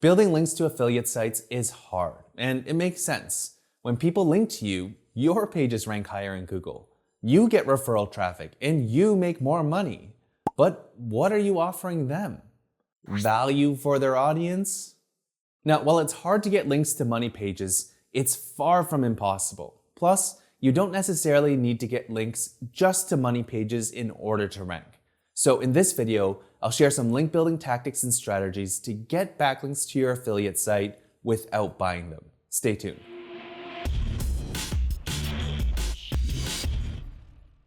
Building links to affiliate sites is hard, and it makes sense. When people link to you, your pages rank higher in Google. You get referral traffic, and you make more money. But what are you offering them? Value for their audience? Now, while it's hard to get links to money pages, it's far from impossible. Plus, you don't necessarily need to get links just to money pages in order to rank. So in this video, I'll share some link building tactics and strategies to get backlinks to your affiliate site without buying them. Stay tuned.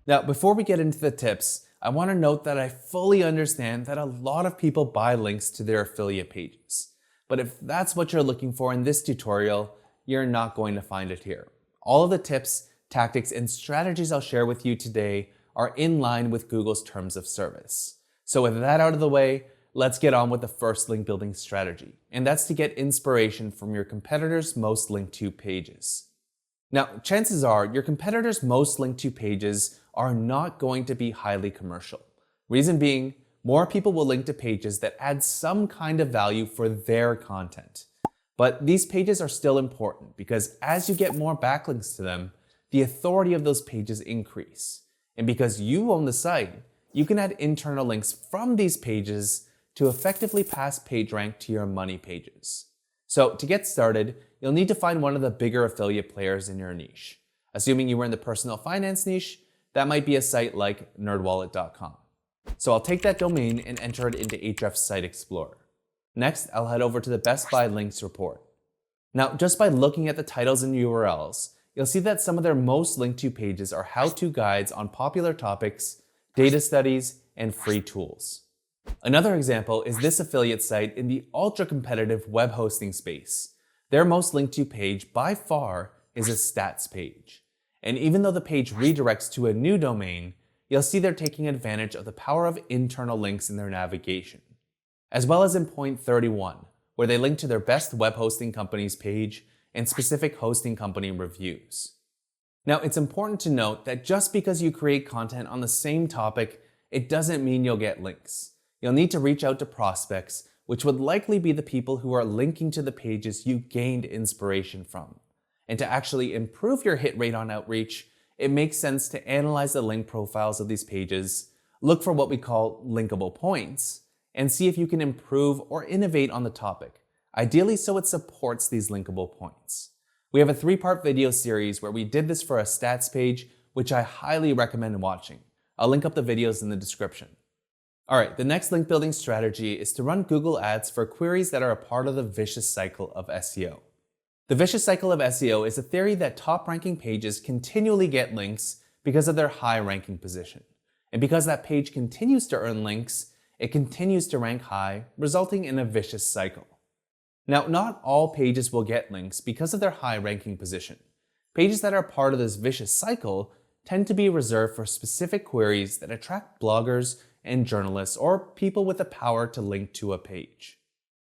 Now, before we get into the tips, I want to note that I fully understand that a lot of people buy links to their affiliate pages. But if that's what you're looking for in this tutorial, you're not going to find it here. All of the tips, tactics, and strategies I'll share with you today are in line with Google's terms of service. So with that out of the way, let's get on with the first link building strategy, and that's to get inspiration from your competitors' most linked to pages. Now, chances are your competitors' most linked to pages are not going to be highly commercial. Reason being, more people will link to pages that add some kind of value for their content. But these pages are still important because as you get more backlinks to them, the authority of those pages increase. And because you own the site, you can add internal links from these pages to effectively pass PageRank to your money pages. So to get started, you'll need to find one of the bigger affiliate players in your niche. Assuming you were in the personal finance niche, that might be a site like nerdwallet.com. So I'll take that domain and enter it into Ahrefs Site Explorer. Next, I'll head over to the Best Buy Links report. Now, just by looking at the titles and URLs, you'll see that some of their most linked to pages are how-to guides on popular topics, data studies, and free tools. Another example is this affiliate site in the ultra-competitive web hosting space. Their most linked to page by far is a stats page. And even though the page redirects to a new domain, you'll see they're taking advantage of the power of internal links in their navigation. As well as in point 31, where they link to their best web hosting company's page and specific hosting company reviews. Now, it's important to note that just because you create content on the same topic, it doesn't mean you'll get links. You'll need to reach out to prospects, which would likely be the people who are linking to the pages you gained inspiration from. And to actually improve your hit rate on outreach, it makes sense to analyze the link profiles of these pages, look for what we call linkable points, and see if you can improve or innovate on the topic, ideally so it supports these linkable points. We have a 3-part video series where we did this for a stats page, which I highly recommend watching. I'll link up the videos in the description. Alright, the next link building strategy is to run Google Ads for queries that are a part of the vicious cycle of SEO. The vicious cycle of SEO is a theory that top-ranking pages continually get links because of their high ranking position. And because that page continues to earn links, it continues to rank high, resulting in a vicious cycle. Now, not all pages will get links because of their high ranking position. Pages that are part of this vicious cycle tend to be reserved for specific queries that attract bloggers and journalists or people with the power to link to a page.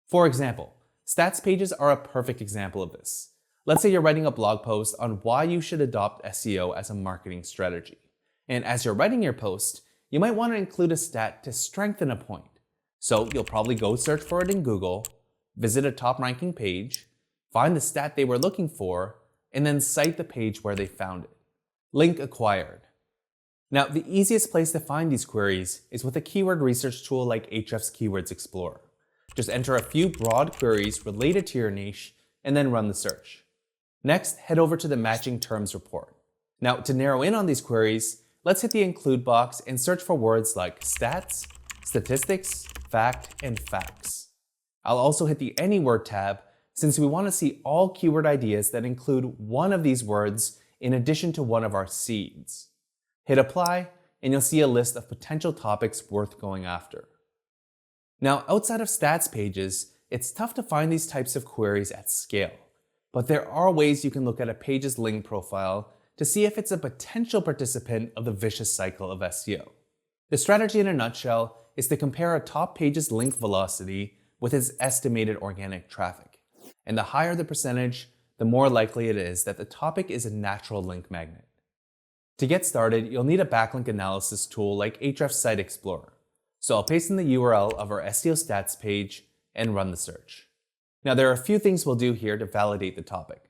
For example, stats pages are a perfect example of this. Let's say you're writing a blog post on why you should adopt SEO as a marketing strategy. And as you're writing your post, you might want to include a stat to strengthen a point. So you'll probably go search for it in Google, visit a top-ranking page, find the stat they were looking for, and then cite the page where they found it. Link acquired. Now, the easiest place to find these queries is with a keyword research tool like Ahrefs Keywords Explorer. Just enter a few broad queries related to your niche and then run the search. Next, head over to the Matching Terms report. Now, to narrow in on these queries, let's hit the include box and search for words like stats, statistics, fact, and facts. I'll also hit the Any Word tab since we want to see all keyword ideas that include one of these words in addition to one of our seeds. Hit apply, and you'll see a list of potential topics worth going after. Now, outside of stats pages, it's tough to find these types of queries at scale, but there are ways you can look at a page's link profile to see if it's a potential participant of the vicious cycle of SEO. The strategy in a nutshell is to compare a top page's link velocity with its estimated organic traffic. And the higher the percentage, the more likely it is that the topic is a natural link magnet. To get started, you'll need a backlink analysis tool like Ahrefs Site Explorer. So I'll paste in the URL of our SEO stats page and run the search. Now, there are a few things we'll do here to validate the topic.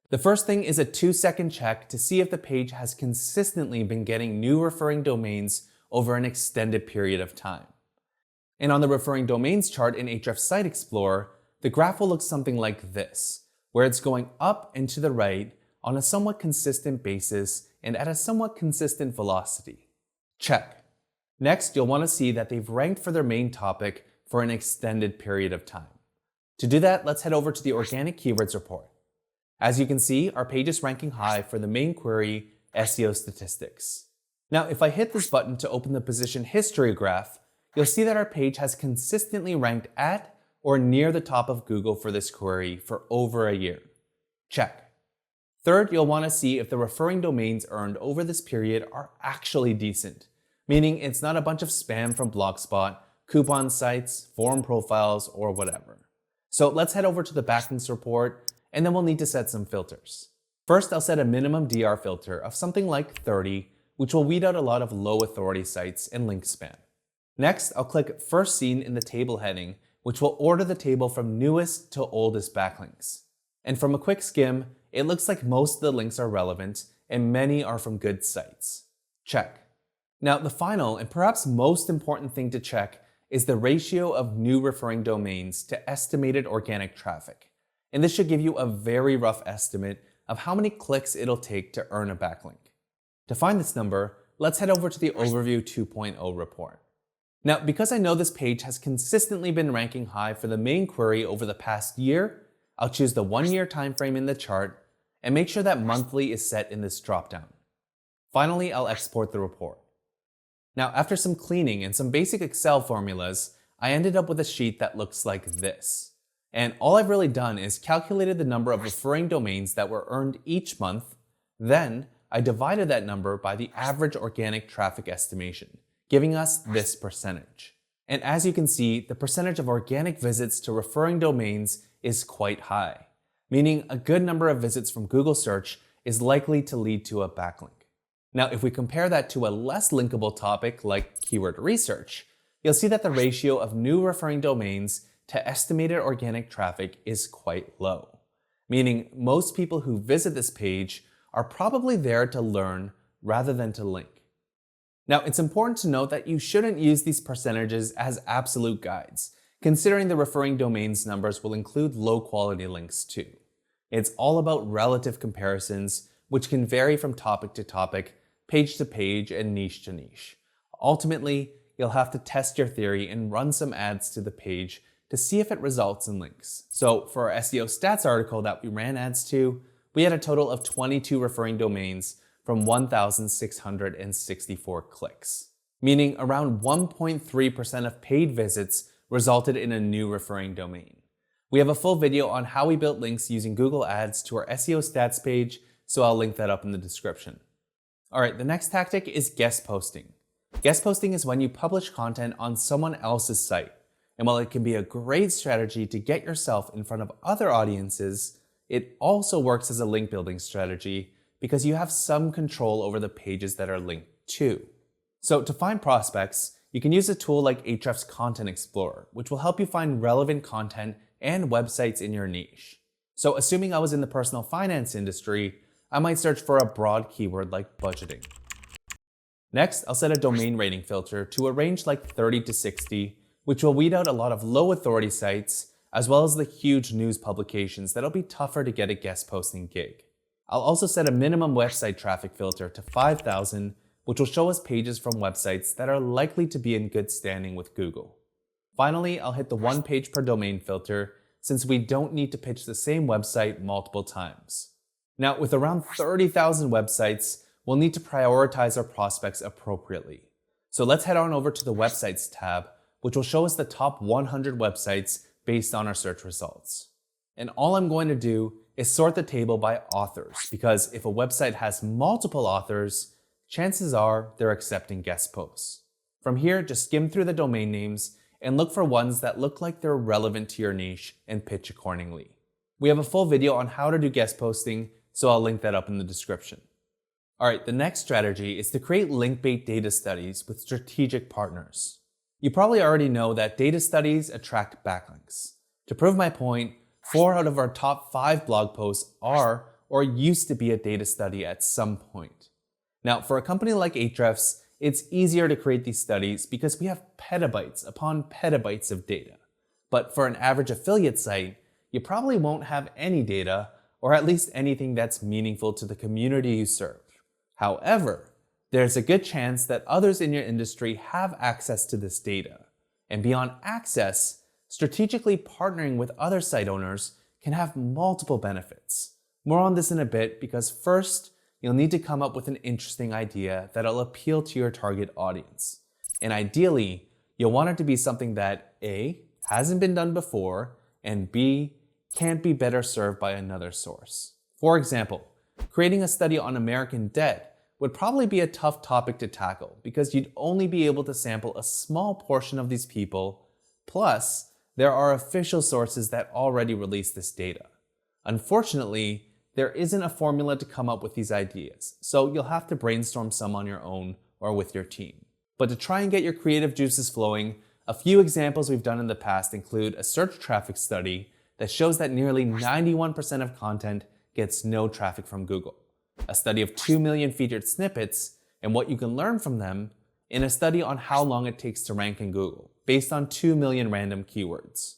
The first thing is a 2-second check to see if the page has consistently been getting new referring domains over an extended period of time. And on the referring domains chart in Ahrefs Site Explorer, the graph will look something like this, where it's going up and to the right on a somewhat consistent basis and at a somewhat consistent velocity. Check. Next, you'll want to see that they've ranked for their main topic for an extended period of time. To do that, let's head over to the Organic Keywords report. As you can see, our page is ranking high for the main query SEO statistics. Now, if I hit this button to open the position history graph, you'll see that our page has consistently ranked at or near the top of Google for this query for over a year. Check. Third, you'll want to see if the referring domains earned over this period are actually decent, meaning it's not a bunch of spam from Blogspot, coupon sites, forum profiles, or whatever. So let's head over to the backlinks report, and then we'll need to set some filters. First, I'll set a minimum DR filter of something like 30, which will weed out a lot of low authority sites and link spam. Next, I'll click First Seen in the table heading, which will order the table from newest to oldest backlinks. And from a quick skim, it looks like most of the links are relevant and many are from good sites. Check. Now, the final and perhaps most important thing to check is the ratio of new referring domains to estimated organic traffic. And this should give you a very rough estimate of how many clicks it'll take to earn a backlink. To find this number, let's head over to the Overview 2.0 report. Now, because I know this page has consistently been ranking high for the main query over the past year, I'll choose the 1-year time frame in the chart and make sure that monthly is set in this dropdown. Finally, I'll export the report. Now, after some cleaning and some basic Excel formulas, I ended up with a sheet that looks like this. And all I've really done is calculated the number of referring domains that were earned each month. Then I divided that number by the average organic traffic estimation, giving us this percentage. And as you can see, the percentage of organic visits to referring domains is quite high, meaning a good number of visits from Google search is likely to lead to a backlink. Now, if we compare that to a less linkable topic like keyword research, you'll see that the ratio of new referring domains to estimated organic traffic is quite low, meaning most people who visit this page are probably there to learn rather than to link. Now, it's important to note that you shouldn't use these percentages as absolute guides, considering the referring domains numbers will include low-quality links too. It's all about relative comparisons, which can vary from topic to topic, page to page, and niche to niche. Ultimately, you'll have to test your theory and run some ads to the page to see if it results in links. So for our SEO stats article that we ran ads to, we had a total of 22 referring domains from 1,664 clicks, meaning around 1.3% of paid visits resulted in a new referring domain. We have a full video on how we built links using Google Ads to our SEO stats page, so I'll link that up in the description. All right, the next tactic is guest posting. Guest posting is when you publish content on someone else's site. And while it can be a great strategy to get yourself in front of other audiences, it also works as a link building strategy because you have some control over the pages that are linked to. So to find prospects, you can use a tool like Ahrefs Content Explorer, which will help you find relevant content and websites in your niche. So assuming I was in the personal finance industry, I might search for a broad keyword like budgeting. Next, I'll set a domain rating filter to a range like 30 to 60, which will weed out a lot of low authority sites, as well as the huge news publications that'll be tougher to get a guest posting gig. I'll also set a minimum website traffic filter to 5,000, which will show us pages from websites that are likely to be in good standing with Google. Finally, I'll hit the 1 page per domain filter, since we don't need to pitch the same website multiple times. Now, with around 30,000 websites, we'll need to prioritize our prospects appropriately. So let's head on over to the Websites tab, which will show us the top 100 websites based on our search results. And all I'm going to do is sort the table by authors, because if a website has multiple authors, chances are they're accepting guest posts. From here, just skim through the domain names and look for ones that look like they're relevant to your niche and pitch accordingly. We have a full video on how to do guest posting, so I'll link that up in the description. All right, the next strategy is to create link-bait data studies with strategic partners. You probably already know that data studies attract backlinks. To prove my point, 4 out of our top 5 blog posts are or used to be a data study at some point. Now, for a company like Ahrefs, it's easier to create these studies because we have petabytes upon petabytes of data. But for an average affiliate site, you probably won't have any data, or at least anything that's meaningful to the community you serve. However, there's a good chance that others in your industry have access to this data. And beyond access, strategically partnering with other site owners can have multiple benefits. More on this in a bit, because first, you'll need to come up with an interesting idea that'll appeal to your target audience. And ideally, you'll want it to be something that A, hasn't been done before, and B, can't be better served by another source. For example, creating a study on American debt would probably be a tough topic to tackle because you'd only be able to sample a small portion of these people, plus there are official sources that already release this data. Unfortunately, there isn't a formula to come up with these ideas, so you'll have to brainstorm some on your own or with your team. But to try and get your creative juices flowing, a few examples we've done in the past include a search traffic study that shows that nearly 91% of content gets no traffic from Google, a study of 2 million featured snippets and what you can learn from them, and a study on how long it takes to rank in Google, based on 2 million random keywords.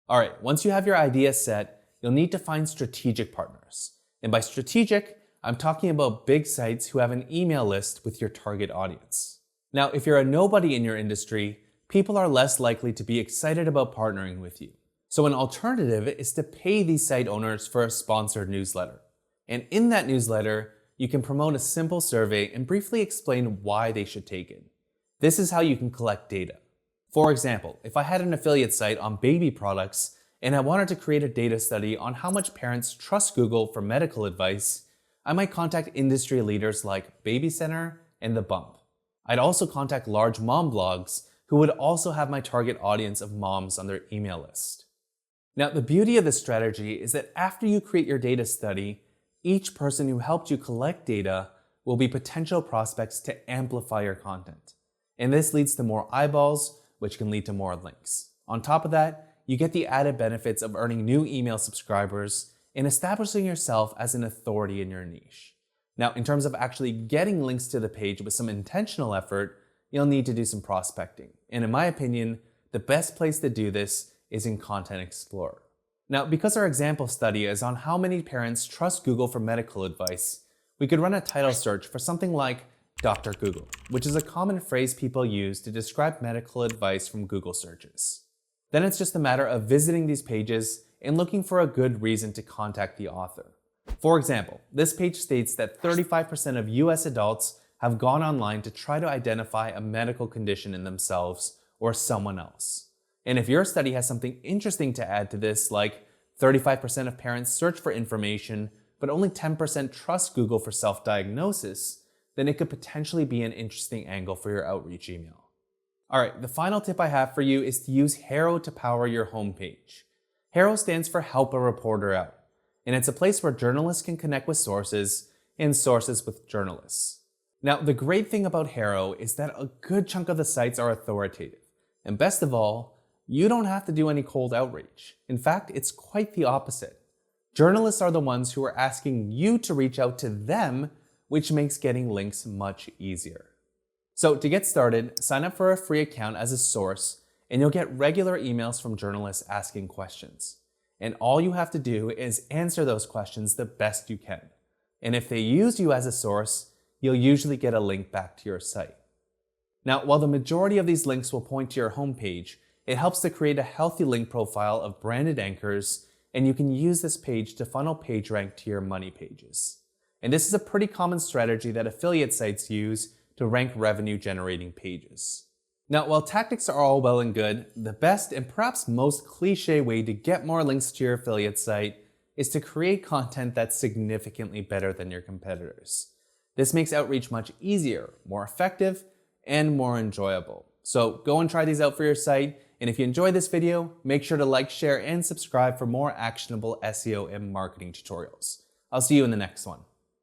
Alright, once you have your idea set, you'll need to find strategic partners. And by strategic, I'm talking about big sites who have an email list with your target audience. Now, if you're a nobody in your industry, people are less likely to be excited about partnering with you. So an alternative is to pay these site owners for a sponsored newsletter. And in that newsletter, you can promote a simple survey and briefly explain why they should take it. This is how you can collect data. For example, if I had an affiliate site on baby products and I wanted to create a data study on how much parents trust Google for medical advice, I might contact industry leaders like Baby Center and The Bump. I'd also contact large mom blogs who would also have my target audience of moms on their email list. Now, the beauty of this strategy is that after you create your data study, each person who helped you collect data will be potential prospects to amplify your content. And this leads to more eyeballs, which can lead to more links. On top of that, you get the added benefits of earning new email subscribers and establishing yourself as an authority in your niche. Now, in terms of actually getting links to the page with some intentional effort, you'll need to do some prospecting. And in my opinion, the best place to do this is in Content Explorer. Now, because our example study is on how many parents trust Google for medical advice, we could run a title search for something like Dr. Google, which is a common phrase people use to describe medical advice from Google searches. Then it's just a matter of visiting these pages and looking for a good reason to contact the author. For example, this page states that 35% of US adults have gone online to try to identify a medical condition in themselves or someone else. And if your study has something interesting to add to this, like 35% of parents search for information, but only 10% trust Google for self-diagnosis, then it could potentially be an interesting angle for your outreach email. Alright, the final tip I have for you is to use HARO to power your homepage. HARO stands for Help a Reporter Out, and it's a place where journalists can connect with sources and sources with journalists. Now, the great thing about HARO is that a good chunk of the sites are authoritative, and best of all, you don't have to do any cold outreach. In fact, it's quite the opposite. Journalists are the ones who are asking you to reach out to them, which makes getting links much easier. So to get started, sign up for a free account as a source, and you'll get regular emails from journalists asking questions. And all you have to do is answer those questions the best you can. And if they use you as a source, you'll usually get a link back to your site. Now, while the majority of these links will point to your homepage, it helps to create a healthy link profile of branded anchors, and you can use this page to funnel PageRank to your money pages. And this is a pretty common strategy that affiliate sites use to rank revenue-generating pages. Now, while tactics are all well and good, the best and perhaps most cliche way to get more links to your affiliate site is to create content that's significantly better than your competitors. This makes outreach much easier, more effective, and more enjoyable. So go and try these out for your site. And if you enjoyed this video, make sure to like, share, and subscribe for more actionable SEO and marketing tutorials. I'll see you in the next one.